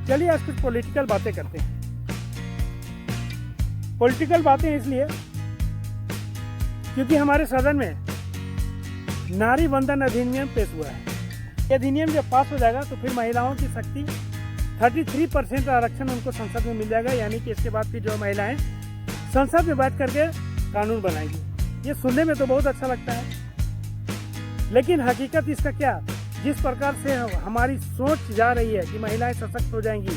चलिए आज कुछ पॉलिटिकल बातें करते हैं। पॉलिटिकल बातें इसलिए क्योंकि हमारे सदन में नारी वंदन अधिनियम पेश हुआ है। ये अधिनियम जब पास हो जाएगा तो फिर महिलाओं की शक्ति 33% आरक्षण उनको संसद में मिल जाएगा, यानी कि इसके बाद फिर जो महिलाएं संसद में बैठ करके कानून बनाएंगी। ये सुनने में तो बहुत अच्छा लगता है, लेकिन हकीकत इसका क्या? जिस प्रकार से हमारी सोच जा रही है कि महिलाएं सशक्त हो जाएंगी,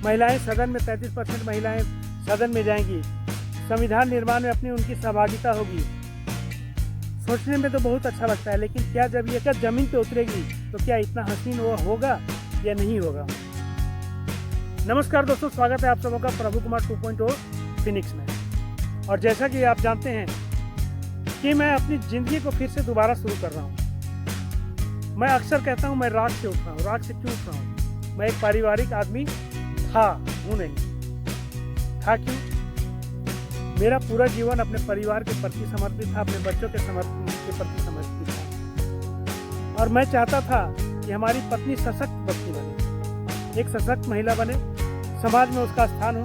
महिलाएं सदन में 33% महिलाएं सदन में जाएंगी, संविधान निर्माण में अपनी उनकी सहभागिता होगी, सोचने में तो बहुत अच्छा लगता है, लेकिन क्या जब ये जमीन पे उतरेगी तो क्या इतना हसीन वो होगा या नहीं होगा? नमस्कार दोस्तों, स्वागत है आप सबों का प्रभु कुमार 2.0 फिनिक्स में। और जैसा कि आप जानते हैं कि मैं अपनी ज़िंदगी को फिर से दोबारा शुरू कर रहा हूँ। मैं अक्सर कहता हूँ मैं राग से उठ रहा हूँ। राग से क्यों उठ रहा हूँ? मैं एक पारिवारिक आदमी हूँ नहीं था। क्यों? मेरा पूरा जीवन अपने परिवार के प्रति समर्पित था, अपने बच्चों के प्रति समर्पित था। और मैं चाहता था कि हमारी पत्नी सशक्त पत्नी बने, एक सशक्त महिला बने, समाज में उसका स्थान हो,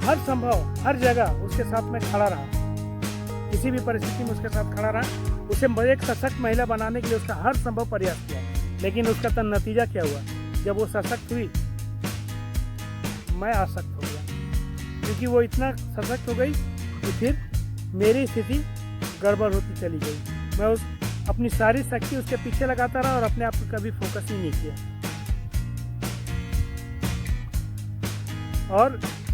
हर संभव हर जगह उसके साथ में खड़ा रहा, किसी भी परिस्थिति में उसके साथ खड़ा रहा, उसे एक सशक्त महिला बनाने के लिए उसका हर संभव प्रयास किया। लेकिन उसका तो नतीजा क्या हुआ? जब वो सशक्त हुई, मैं आसक्त हो गया, क्योंकि वो इतना सशक्त हो गई कि फिर मेरी स्थिति गड़बड़ होती चली गई। मैं उस अपनी सारी शक्ति उसके पीछे लगाता रहा और अपने आप को कभी फोकस ही नहीं किया। और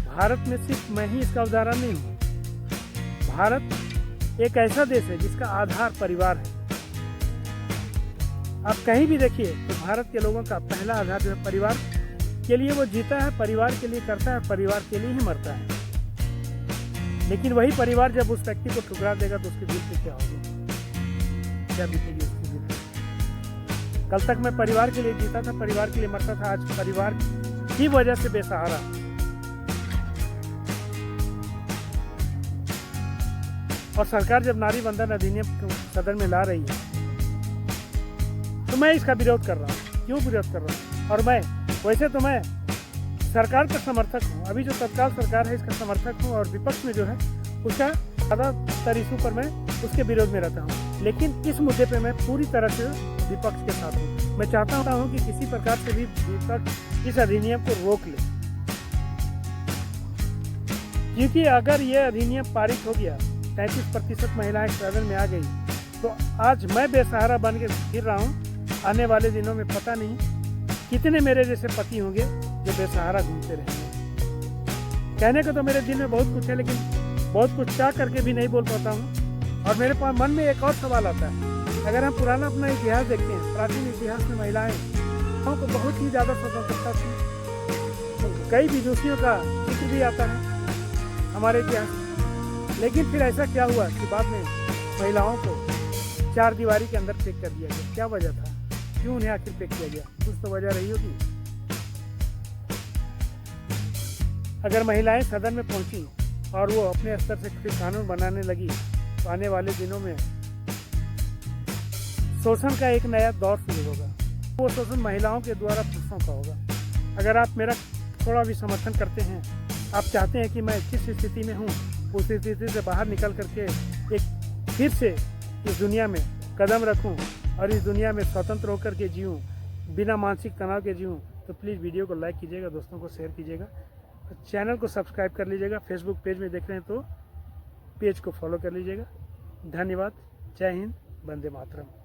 भारत में सिर्फ मैं ही इसका उदाहरण नहीं हूँ। भारत एक ऐसा देश है जिसका आधार परिवार है। आप कहीं भी देखिए तो भारत के लोगों का पहला आधार जो है परिवार के लिए वो जीता है, परिवार के लिए करता है, परिवार के लिए ही मरता है। लेकिन वही परिवार जब उस व्यक्ति को ठुकरा देगा तो उसके दिल पे क्या होगा, क्या बीतेगी उसके दिल पे? कल तक मैं परिवार के लिए जीता था, परिवार के लिए मरता था, आज परिवार की वजह से बेसहारा। और सरकार जब नारी वंदन अधिनियम सदन में ला रही है तो मैं इसका विरोध कर रहा हूँ। क्यों विरोध कर रहा हूँ? और मैं वैसे तो मैं सरकार का समर्थक हूँ, अभी जो तत्काल सरकार है इसका समर्थक हूँ, और विपक्ष में जो है उसका ज़्यादातर इशू पर मैं उसके विरोध में रहता हूँ। लेकिन इस मुद्दे पे मैं पूरी तरह से विपक्ष के साथ हूँ। मैं चाहता हूँ कि किसी प्रकार से भी विपक्ष इस अधिनियम को रोक ले, क्योंकि अगर ये अधिनियम पारित हो गया, 33% महिलाएं सदन में आ गई, तो आज मैं बेसहारा बन के फिर रहा हूँ। आने वाले दिनों में पता नहीं कितने मेरे जैसे पति होंगे जो बेसहारा घूमते रहेंगे। कहने को तो मेरे दिल में बहुत कुछ है, लेकिन बहुत कुछ चाह करके भी नहीं बोल पाता हूँ। और मेरे पास मन में एक और सवाल आता है। अगर हम पुराना अपना इतिहास देखते हैं, प्राचीन इतिहास में महिलाएं को बहुत ही ज़्यादा स्वतंत्रता थी। तो कई विदुषियों का जिक्र भी आता है हमारे इतिहास में। लेकिन फिर ऐसा क्या हुआ कि बाद में महिलाओं को चार दीवारी के अंदर पैक कर दिया गया? क्या वजह था? क्यों उन्हें आखिर पैक किया गया? कुछ तो वजह रही होगी। अगर महिलाएं सदन में पहुंची और वो अपने स्तर से फिर कानून बनाने लगी तो आने वाले दिनों में शोषण का एक नया दौर शुरू होगा। वो शोषण महिलाओं के द्वारा पुरुषों का होगा। अगर आप मेरा थोड़ा भी समर्थन करते हैं, आप चाहते हैं कि मैं किस स्थिति में हूँ उस स्थिति से बाहर निकल करके एक फिर से इस दुनिया में कदम रखूं और इस दुनिया में स्वतंत्र होकर के जीऊँ, बिना मानसिक तनाव के जीऊँ, तो प्लीज़ वीडियो को लाइक कीजिएगा, दोस्तों को शेयर कीजिएगा, चैनल को सब्सक्राइब कर लीजिएगा। फेसबुक पेज में देख रहे हैं तो पेज को फॉलो कर लीजिएगा। धन्यवाद। जय हिंद। वंदे मातरम।